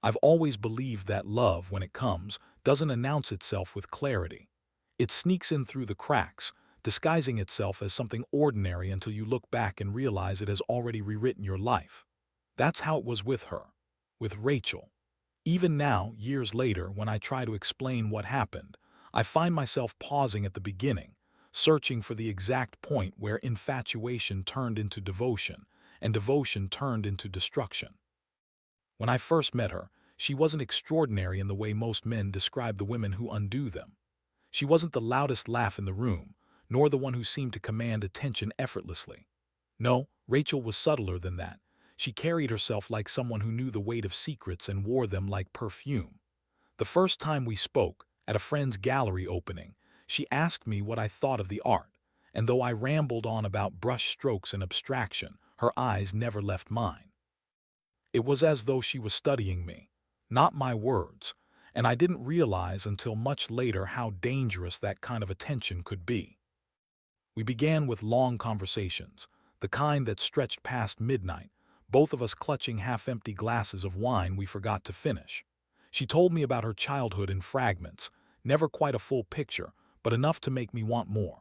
I've always believed that love, when it comes, doesn't announce itself with clarity. It sneaks in through the cracks, disguising itself as something ordinary until you look back and realize it has already rewritten your life. That's how it was with her, with Rachel. Even now, years later, when I try to explain what happened, I find myself pausing at the beginning, searching for the exact point where infatuation turned into devotion, and devotion turned into destruction. When I first met her, she wasn't extraordinary in the way most men describe the women who undo them. She wasn't the loudest laugh in the room, nor the one who seemed to command attention effortlessly. No, Rachel was subtler than that. She carried herself like someone who knew the weight of secrets and wore them like perfume. The first time we spoke, at a friend's gallery opening, she asked me what I thought of the art, and though I rambled on about brush strokes and abstraction, her eyes never left mine. It was as though she was studying me, not my words, and I didn't realize until much later how dangerous that kind of attention could be. We began with long conversations, the kind that stretched past midnight, both of us clutching half-empty glasses of wine we forgot to finish. She told me about her childhood in fragments, never quite a full picture, but enough to make me want more.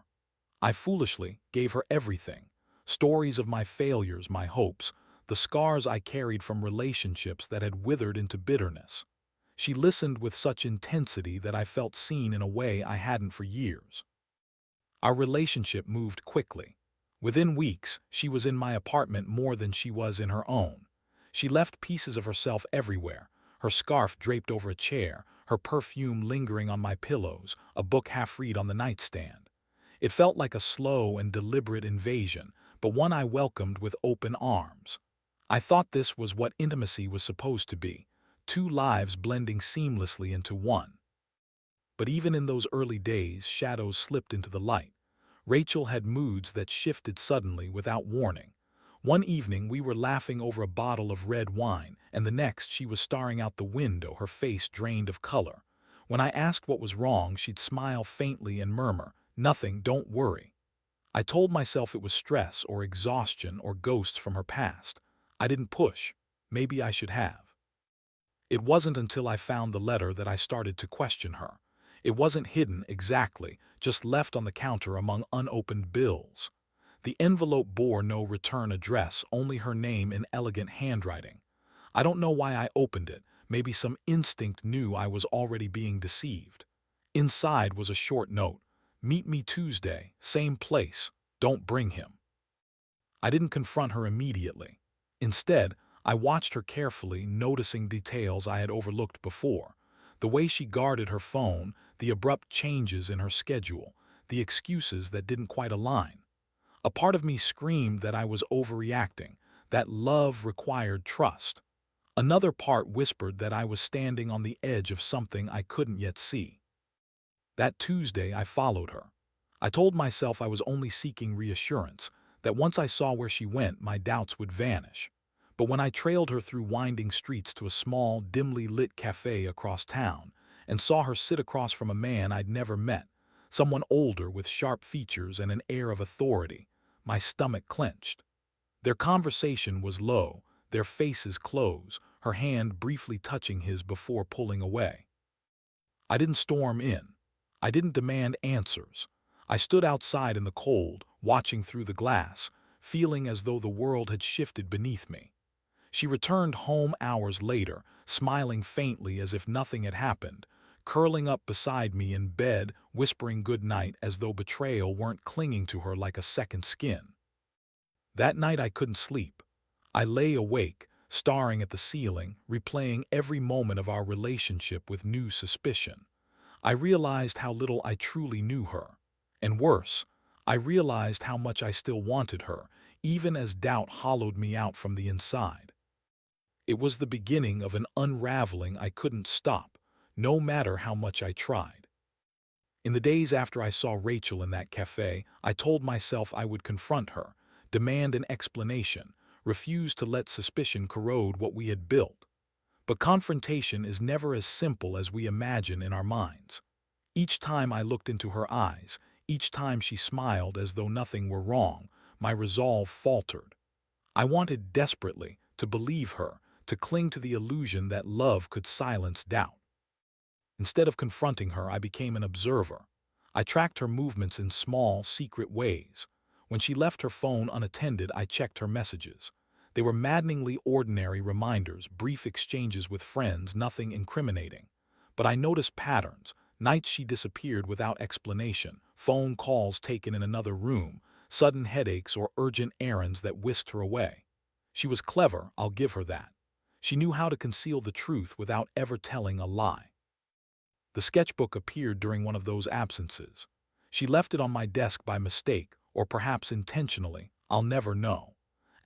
I foolishly gave her everything, stories of my failures, my hopes, the scars I carried from relationships that had withered into bitterness. She listened with such intensity that I felt seen in a way I hadn't for years. Our relationship moved quickly. Within weeks, she was in my apartment more than she was in her own. She left pieces of herself everywhere, her scarf draped over a chair, her perfume lingering on my pillows, a book half-read on the nightstand. It felt like a slow and deliberate invasion, but one I welcomed with open arms. I thought this was what intimacy was supposed to be, two lives blending seamlessly into one. But even in those early days, shadows slipped into the light. Rachel had moods that shifted suddenly without warning. One evening we were laughing over a bottle of red wine, and the next she was staring out the window, her face drained of color. When I asked what was wrong, she'd smile faintly and murmur, "Nothing, don't worry." I told myself it was stress or exhaustion or ghosts from her past. I didn't push. Maybe I should have. It wasn't until I found the letter that I started to question her. It wasn't hidden exactly, just left on the counter among unopened bills. The envelope bore no return address, only her name in elegant handwriting. I don't know why I opened it. Maybe some instinct knew I was already being deceived. Inside was a short note. "Meet me Tuesday, same place. Don't bring him." I didn't confront her immediately. Instead, I watched her carefully, noticing details I had overlooked before. The way she guarded her phone, the abrupt changes in her schedule, the excuses that didn't quite align. A part of me screamed that I was overreacting, that love required trust. Another part whispered that I was standing on the edge of something I couldn't yet see. That Tuesday, I followed her. I told myself I was only seeking reassurance, that once I saw where she went, my doubts would vanish. But when I trailed her through winding streets to a small, dimly lit cafe across town, and saw her sit across from a man I'd never met, someone older with sharp features and an air of authority, my stomach clenched. Their conversation was low, their faces close, her hand briefly touching his before pulling away. I didn't storm in. I didn't demand answers. I stood outside in the cold, watching through the glass, feeling as though the world had shifted beneath me. She returned home hours later, smiling faintly as if nothing had happened, curling up beside me in bed, whispering good night as though betrayal weren't clinging to her like a second skin. That night I couldn't sleep. I lay awake, staring at the ceiling, replaying every moment of our relationship with new suspicion. I realized how little I truly knew her. And worse, I realized how much I still wanted her, even as doubt hollowed me out from the inside. It was the beginning of an unraveling I couldn't stop, no matter how much I tried. In the days after I saw Rachel in that cafe, I told myself I would confront her, demand an explanation, refuse to let suspicion corrode what we had built. But confrontation is never as simple as we imagine in our minds. Each time I looked into her eyes, each time she smiled as though nothing were wrong, my resolve faltered. I wanted desperately to believe her, to cling to the illusion that love could silence doubt. Instead of confronting her, I became an observer. I tracked her movements in small, secret ways. When she left her phone unattended, I checked her messages. They were maddeningly ordinary reminders, brief exchanges with friends, nothing incriminating. But I noticed patterns. Nights she disappeared without explanation, phone calls taken in another room, sudden headaches or urgent errands that whisked her away. She was clever, I'll give her that. She knew how to conceal the truth without ever telling a lie. The sketchbook appeared during one of those absences. She left it on my desk by mistake, or perhaps intentionally, I'll never know.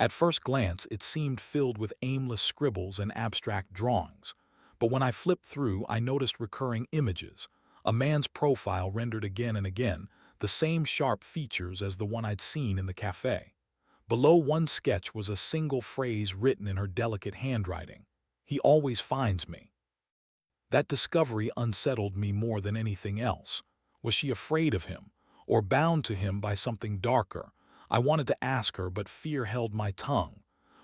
At first glance, it seemed filled with aimless scribbles and abstract drawings. But when I flipped through, I noticed recurring images. A man's profile rendered again and again, the same sharp features as the one I'd seen in the cafe. Below one sketch was a single phrase written in her delicate handwriting. "He always finds me." That discovery unsettled me more than anything else. Was she afraid of him, or bound to him by something darker? I wanted to ask her, but fear held my tongue.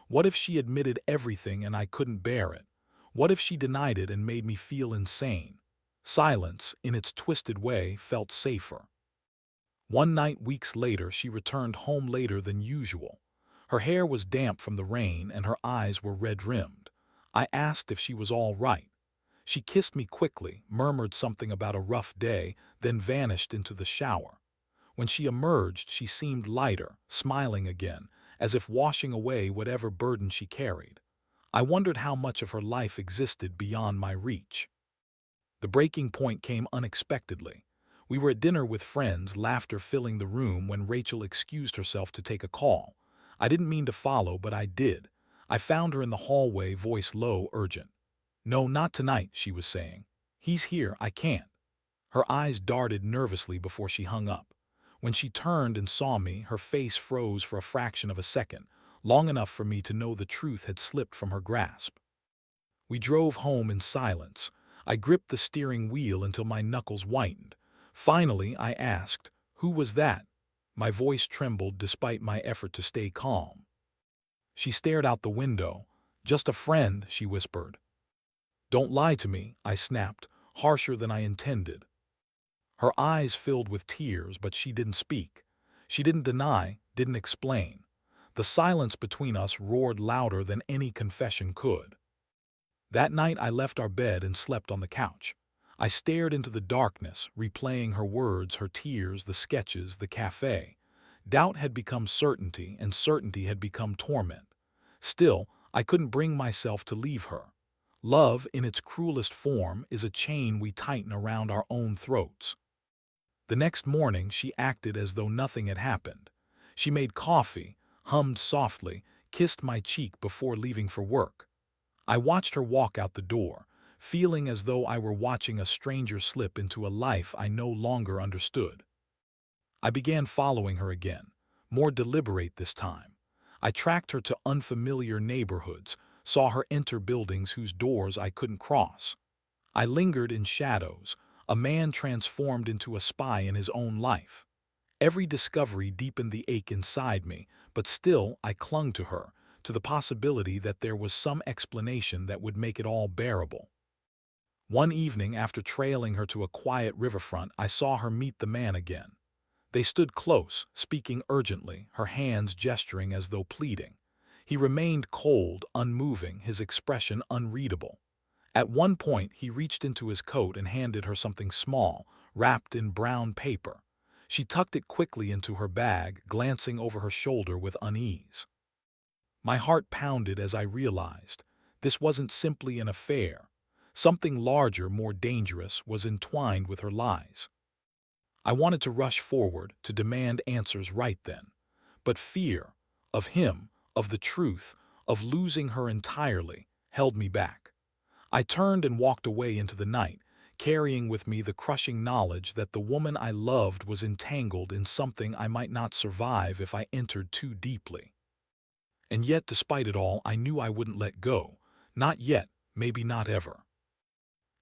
What if she admitted everything and I couldn't bear it? What if she denied it and made me feel insane? Silence, in its twisted way, felt safer. One night weeks later, she returned home later than usual. Her hair was damp from the rain and her eyes were red-rimmed. I asked if she was all right. She kissed me quickly, murmured something about a rough day, then vanished into the shower. When she emerged, she seemed lighter, smiling again, as if washing away whatever burden she carried. I wondered how much of her life existed beyond my reach. The breaking point came unexpectedly. We were at dinner with friends, laughter filling the room when Rachel excused herself to take a call. I didn't mean to follow, but I did. I found her in the hallway, voice low, urgent. "No, not tonight," she was saying. "He's here, I can't." Her eyes darted nervously before she hung up. When she turned and saw me, her face froze for a fraction of a second, long enough for me to know the truth had slipped from her grasp. We drove home in silence. I gripped the steering wheel until my knuckles whitened. Finally, I asked, "Who was that?" My voice trembled despite my effort to stay calm. She stared out the window. "Just a friend," she whispered. "Don't lie to me," I snapped, harsher than I intended. Her eyes filled with tears, but she didn't speak. She didn't deny, didn't explain. The silence between us roared louder than any confession could. That night I left our bed and slept on the couch. I stared into the darkness, replaying her words, her tears, the sketches, the cafe. Doubt had become certainty, and certainty had become torment. Still, I couldn't bring myself to leave her. Love, in its cruelest form, is a chain we tighten around our own throats. The next morning, she acted as though nothing had happened. She made coffee, hummed softly, kissed my cheek before leaving for work. I watched her walk out the door, feeling as though I were watching a stranger slip into a life I no longer understood. I began following her again, more deliberate this time. I tracked her to unfamiliar neighborhoods, saw her enter buildings whose doors I couldn't cross. I lingered in shadows, a man transformed into a spy in his own life. Every discovery deepened the ache inside me, but still I clung to her, to the possibility that there was some explanation that would make it all bearable. One evening, after trailing her to a quiet riverfront, I saw her meet the man again. They stood close, speaking urgently, her hands gesturing as though pleading. He remained cold, unmoving, his expression unreadable. At one point, he reached into his coat and handed her something small, wrapped in brown paper. She tucked it quickly into her bag, glancing over her shoulder with unease. My heart pounded as I realized this wasn't simply an affair. Something larger, more dangerous, was entwined with her lies. I wanted to rush forward, to demand answers right then. But fear, of him, of the truth, of losing her entirely, held me back. I turned and walked away into the night, carrying with me the crushing knowledge that the woman I loved was entangled in something I might not survive if I entered too deeply. And yet, despite it all, I knew I wouldn't let go. Not yet, maybe not ever.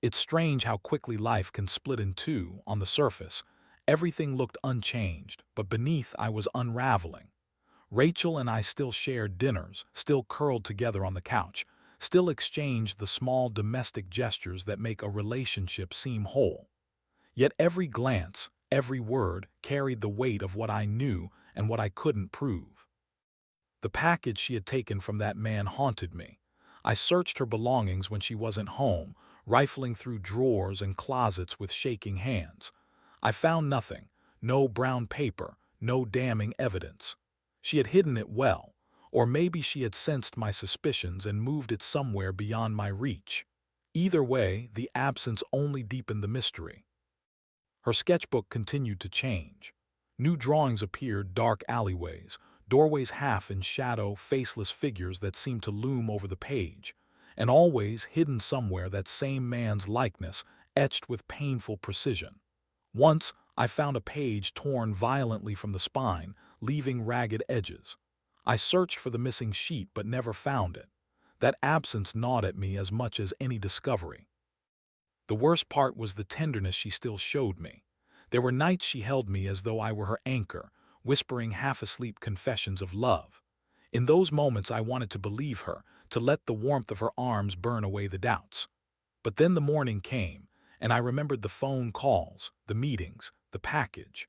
It's strange how quickly life can split in two. On the surface, everything looked unchanged, but beneath I was unraveling. Rachel and I still shared dinners, still curled together on the couch, still exchanged the small domestic gestures that make a relationship seem whole. Yet every glance, every word carried the weight of what I knew and what I couldn't prove. The package she had taken from that man haunted me. I searched her belongings when she wasn't home, rifling through drawers and closets with shaking hands. I found nothing, no brown paper, no damning evidence. She had hidden it well, or maybe she had sensed my suspicions and moved it somewhere beyond my reach. Either way, the absence only deepened the mystery. Her sketchbook continued to change. New drawings appeared, dark alleyways, doorways half in shadow, faceless figures that seemed to loom over the page, and always hidden somewhere that same man's likeness, etched with painful precision. Once, I found a page torn violently from the spine, leaving ragged edges. I searched for the missing sheet but never found it. That absence gnawed at me as much as any discovery. The worst part was the tenderness she still showed me. There were nights she held me as though I were her anchor, whispering half-asleep confessions of love. In those moments I wanted to believe her, to let the warmth of her arms burn away the doubts. But then the morning came, and I remembered the phone calls, the meetings, the package.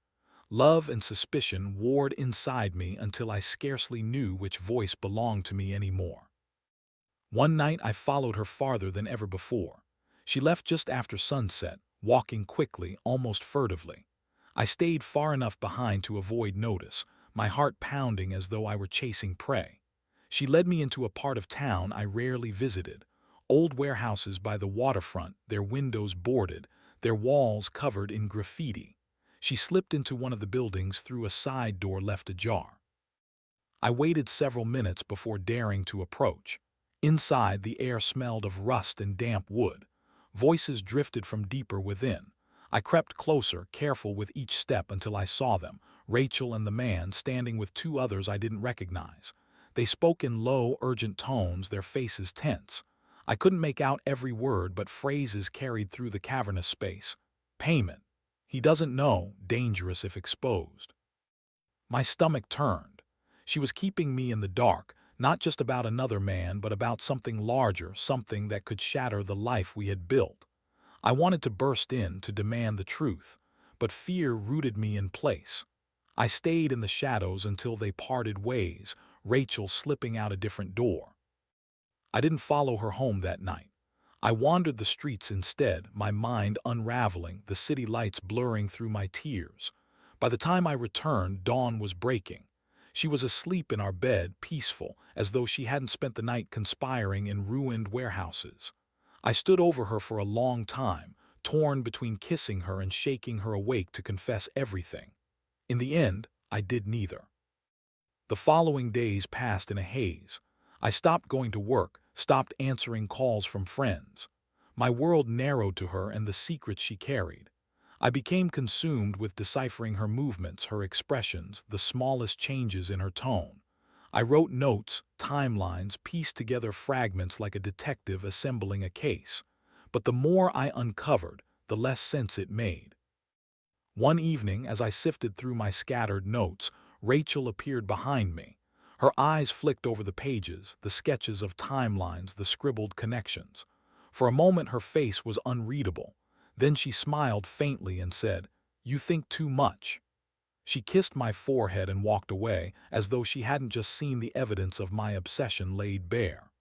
Love and suspicion warred inside me until I scarcely knew which voice belonged to me anymore. One night I followed her farther than ever before. She left just after sunset, walking quickly, almost furtively. I stayed far enough behind to avoid notice, my heart pounding as though I were chasing prey. She led me into a part of town I rarely visited. Old warehouses by the waterfront, their windows boarded, their walls covered in graffiti. She slipped into one of the buildings through a side door left ajar. I waited several minutes before daring to approach. Inside, the air smelled of rust and damp wood. Voices drifted from deeper within. I crept closer, careful with each step until I saw them, Rachel and the man standing with two others I didn't recognize. They spoke in low, urgent tones, their faces tense. I couldn't make out every word, but phrases carried through the cavernous space. Payment. He doesn't know, dangerous if exposed. My stomach turned. She was keeping me in the dark, not just about another man, but about something larger, something that could shatter the life we had built. I wanted to burst in, to demand the truth, but fear rooted me in place. I stayed in the shadows until they parted ways, Rachel slipping out a different door. I didn't follow her home that night. I wandered the streets instead, my mind unraveling, the city lights blurring through my tears. By the time I returned, dawn was breaking. She was asleep in our bed, peaceful, as though she hadn't spent the night conspiring in ruined warehouses. I stood over her for a long time, torn between kissing her and shaking her awake to confess everything. In the end, I did neither. The following days passed in a haze. I stopped going to work, stopped answering calls from friends. My world narrowed to her and the secrets she carried. I became consumed with deciphering her movements, her expressions, the smallest changes in her tone. I wrote notes, timelines, pieced together fragments like a detective assembling a case. But the more I uncovered, the less sense it made. One evening, as I sifted through my scattered notes, Rachel appeared behind me. Her eyes flicked over the pages, the sketches of timelines, the scribbled connections. For a moment her face was unreadable. Then she smiled faintly and said, "You think too much." She kissed my forehead and walked away, as though she hadn't just seen the evidence of my obsession laid bare.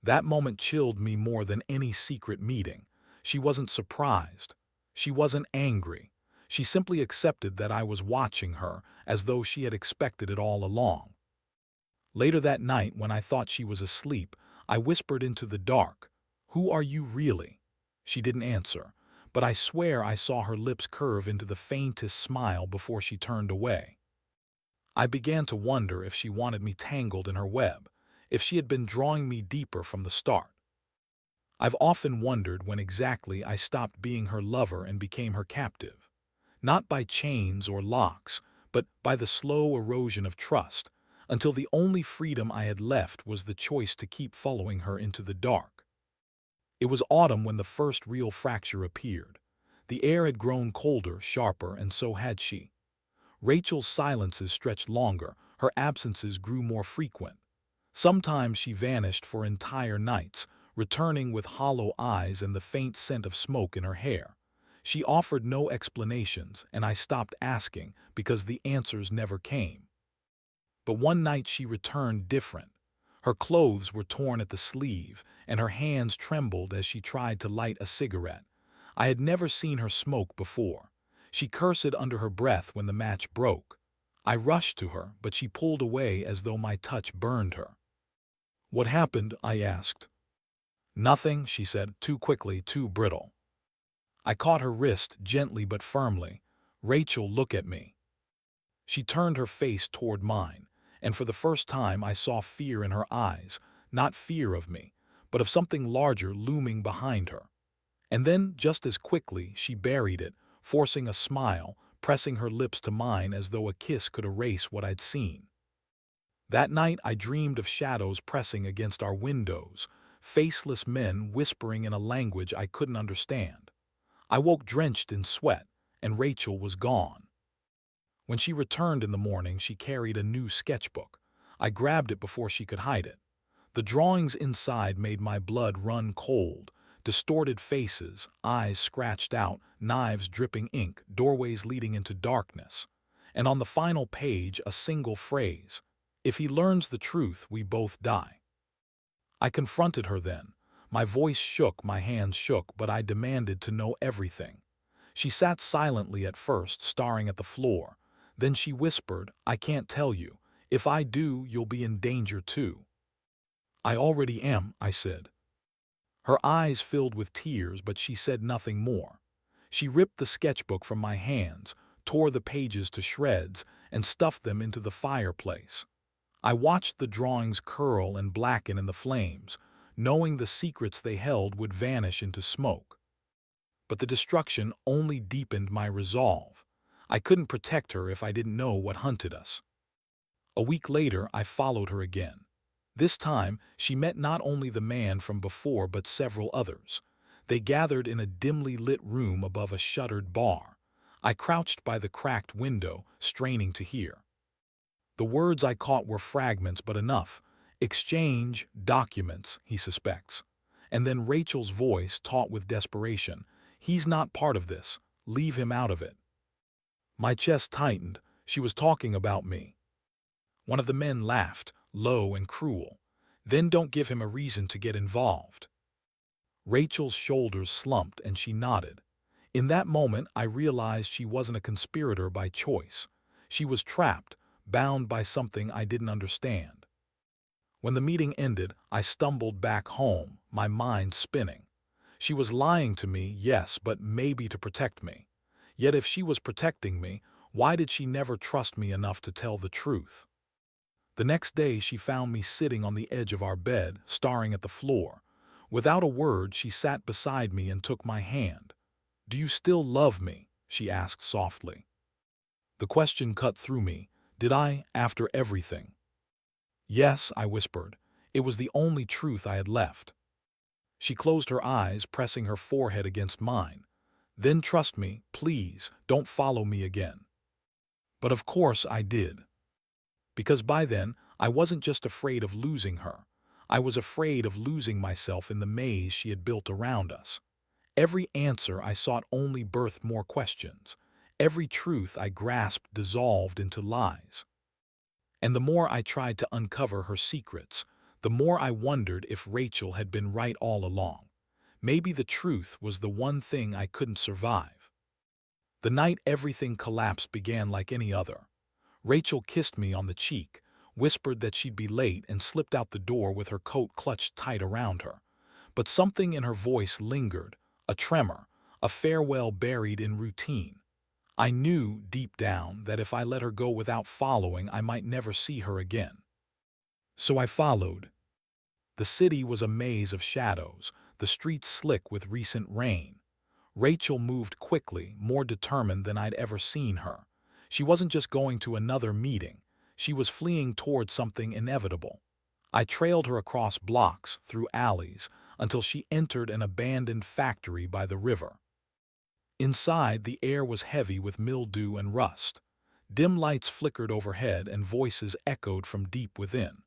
That moment chilled me more than any secret meeting. She wasn't surprised. She wasn't angry. She simply accepted that I was watching her, as though she had expected it all along. Later that night, when I thought she was asleep, I whispered into the dark, "Who are you really?" She didn't answer, but I swear I saw her lips curve into the faintest smile before she turned away. I began to wonder if she wanted me tangled in her web, if she had been drawing me deeper from the start. I've often wondered when exactly I stopped being her lover and became her captive. Not by chains or locks, but by the slow erosion of trust, until the only freedom I had left was the choice to keep following her into the dark. It was autumn when the first real fracture appeared. The air had grown colder, sharper, and so had she. Rachel's silences stretched longer, her absences grew more frequent. Sometimes she vanished for entire nights, returning with hollow eyes and the faint scent of smoke in her hair. She offered no explanations, and I stopped asking because the answers never came. But one night she returned different. Her clothes were torn at the sleeve, and her hands trembled as she tried to light a cigarette. I had never seen her smoke before. She cursed under her breath when the match broke. I rushed to her, but she pulled away as though my touch burned her. "What happened?" I asked. "Nothing," she said, too quickly, too brittle. I caught her wrist gently but firmly. "Rachel, look at me." She turned her face toward mine, and for the first time I saw fear in her eyes, not fear of me, but of something larger looming behind her. And then, just as quickly, she buried it, forcing a smile, pressing her lips to mine as though a kiss could erase what I'd seen. That night I dreamed of shadows pressing against our windows, faceless men whispering in a language I couldn't understand. I woke drenched in sweat, and Rachel was gone. When she returned in the morning, she carried a new sketchbook. I grabbed it before she could hide it. The drawings inside made my blood run cold. Distorted faces, eyes scratched out, knives dripping ink, doorways leading into darkness. And on the final page, a single phrase: "If he learns the truth, we both die." I confronted her then. My voice shook, my hands shook, but I demanded to know everything. She sat silently at first, staring at the floor. Then she whispered, "I can't tell you. If I do, you'll be in danger too." "I already am," I said. Her eyes filled with tears, but she said nothing more. She ripped the sketchbook from my hands, tore the pages to shreds, and stuffed them into the fireplace. I watched the drawings curl and blacken in the flames, knowing the secrets they held would vanish into smoke. But the destruction only deepened my resolve. I couldn't protect her if I didn't know what hunted us. A week later, I followed her again. This time, she met not only the man from before but several others. They gathered in a dimly lit room above a shuttered bar. I crouched by the cracked window, straining to hear. The words I caught were fragments, but enough. "Exchange documents, he suspects." And then Rachel's voice, taut with desperation: "He's not part of this. Leave him out of it." My chest tightened. She was talking about me. One of the men laughed, low and cruel. "Then don't give him a reason to get involved." Rachel's shoulders slumped and she nodded. In that moment, I realized she wasn't a conspirator by choice. She was trapped, bound by something I didn't understand. When the meeting ended, I stumbled back home, my mind spinning. She was lying to me, yes, but maybe to protect me. Yet if she was protecting me, why did she never trust me enough to tell the truth? The next day she found me sitting on the edge of our bed, staring at the floor. Without a word, she sat beside me and took my hand. "Do you still love me?" she asked softly. The question cut through me. Did I, after everything? "Yes," I whispered. It was the only truth I had left. She closed her eyes, pressing her forehead against mine. "Then trust me, please, don't follow me again." But of course I did. Because by then, I wasn't just afraid of losing her. I was afraid of losing myself in the maze she had built around us. Every answer I sought only birthed more questions. Every truth I grasped dissolved into lies. And the more I tried to uncover her secrets, the more I wondered if Rachel had been right all along. Maybe the truth was the one thing I couldn't survive. The night everything collapsed began like any other. Rachel kissed me on the cheek, whispered that she'd be late, and slipped out the door with her coat clutched tight around her. But something in her voice lingered, a tremor, a farewell buried in routine. I knew, deep down, that if I let her go without following, I might never see her again. So I followed. The city was a maze of shadows, the streets slick with recent rain. Rachel moved quickly, more determined than I'd ever seen her. She wasn't just going to another meeting. She was fleeing toward something inevitable. I trailed her across blocks, through alleys, until she entered an abandoned factory by the river. Inside, the air was heavy with mildew and rust. Dim lights flickered overhead and voices echoed from deep within.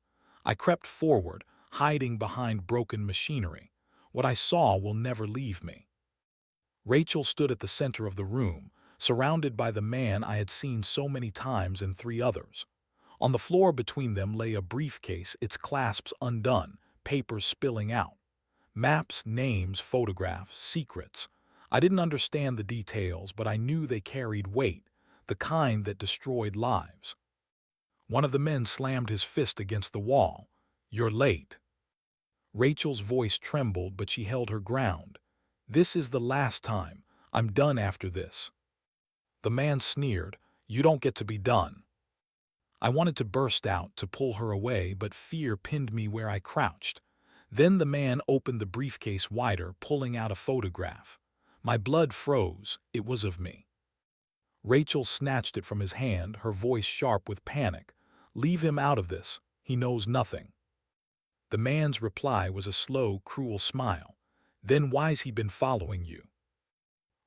I crept forward, hiding behind broken machinery. What I saw will never leave me. Rachel stood at the center of the room, surrounded by the man I had seen so many times and three others. On the floor between them lay a briefcase, its clasps undone, papers spilling out. Maps, names, photographs, secrets. I didn't understand the details, but I knew they carried weight, the kind that destroyed lives. One of the men slammed his fist against the wall. "You're late." Rachel's voice trembled, but she held her ground. "This is the last time. I'm done after this." The man sneered. "You don't get to be done." I wanted to burst out, to pull her away, but fear pinned me where I crouched. Then the man opened the briefcase wider, pulling out a photograph. My blood froze. It was of me. Rachel snatched it from his hand, her voice sharp with panic. "Leave him out of this. He knows nothing." The man's reply was a slow, cruel smile. "Then why's he been following you?"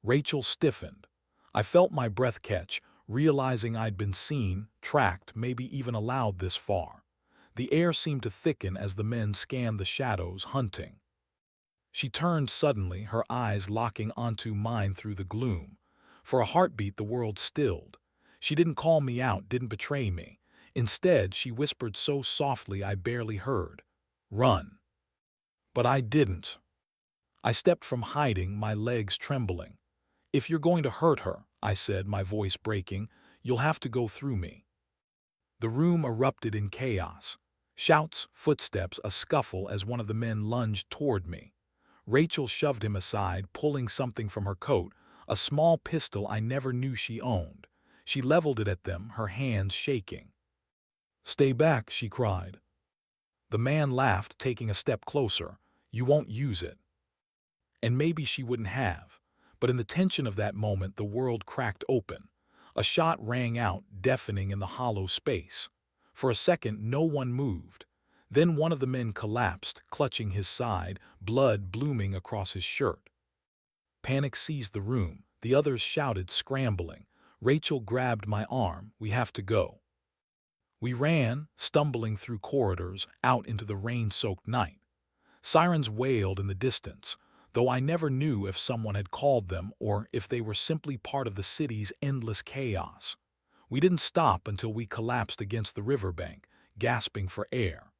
Rachel stiffened. I felt my breath catch, realizing I'd been seen, tracked, maybe even allowed this far. The air seemed to thicken as the men scanned the shadows, hunting. She turned suddenly, her eyes locking onto mine through the gloom. For a heartbeat, the world stilled. She didn't call me out, didn't betray me. Instead, she whispered so softly I barely heard, "Run." But I didn't. I stepped from hiding, my legs trembling. "If you're going to hurt her," I said, my voice breaking, "you'll have to go through me." The room erupted in chaos. Shouts, footsteps, a scuffle as one of the men lunged toward me. Rachel shoved him aside, pulling something from her coat, a small pistol I never knew she owned. She leveled it at them, her hands shaking. "Stay back," she cried. The man laughed, taking a step closer. "You won't use it." And maybe she wouldn't have. But in the tension of that moment, the world cracked open. A shot rang out, deafening in the hollow space. For a second, no one moved. Then one of the men collapsed, clutching his side, blood blooming across his shirt. Panic seized the room. The others shouted, scrambling. Rachel grabbed my arm. "We have to go." We ran, stumbling through corridors, out into the rain-soaked night. Sirens wailed in the distance, though I never knew if someone had called them or if they were simply part of the city's endless chaos. We didn't stop until we collapsed against the riverbank, gasping for air.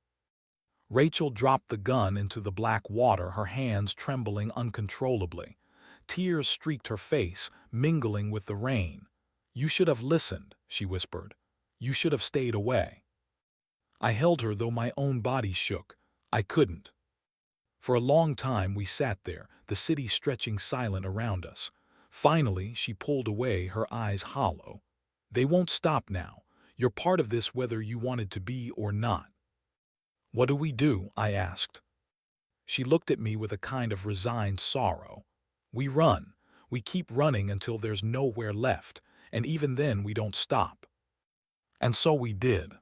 Rachel dropped the gun into the black water, her hands trembling uncontrollably. Tears streaked her face, mingling with the rain. "You should have listened," she whispered. "You should have stayed away." I held her, though my own body shook. I couldn't. For a long time we sat there, the city stretching silent around us. Finally, she pulled away, her eyes hollow. "They won't stop now. You're part of this whether you wanted to be or not." "What do we do?" I asked. She looked at me with a kind of resigned sorrow. "We run. We keep running until there's nowhere left, and even then we don't stop." And so we did.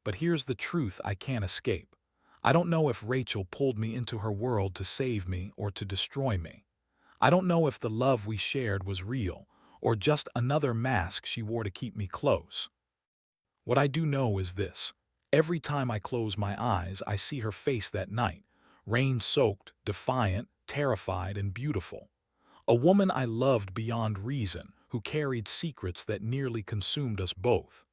But here's the truth I can't escape. I don't know if Rachel pulled me into her world to save me or to destroy me. I don't know if the love we shared was real, or just another mask she wore to keep me close. What I do know is this. Every time I close my eyes, I see her face that night, rain-soaked, defiant, terrified, and beautiful. A woman I loved beyond reason, who carried secrets that nearly consumed us both.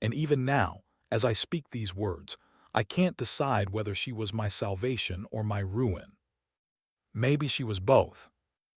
And even now, as I speak these words, I can't decide whether she was my salvation or my ruin. Maybe she was both.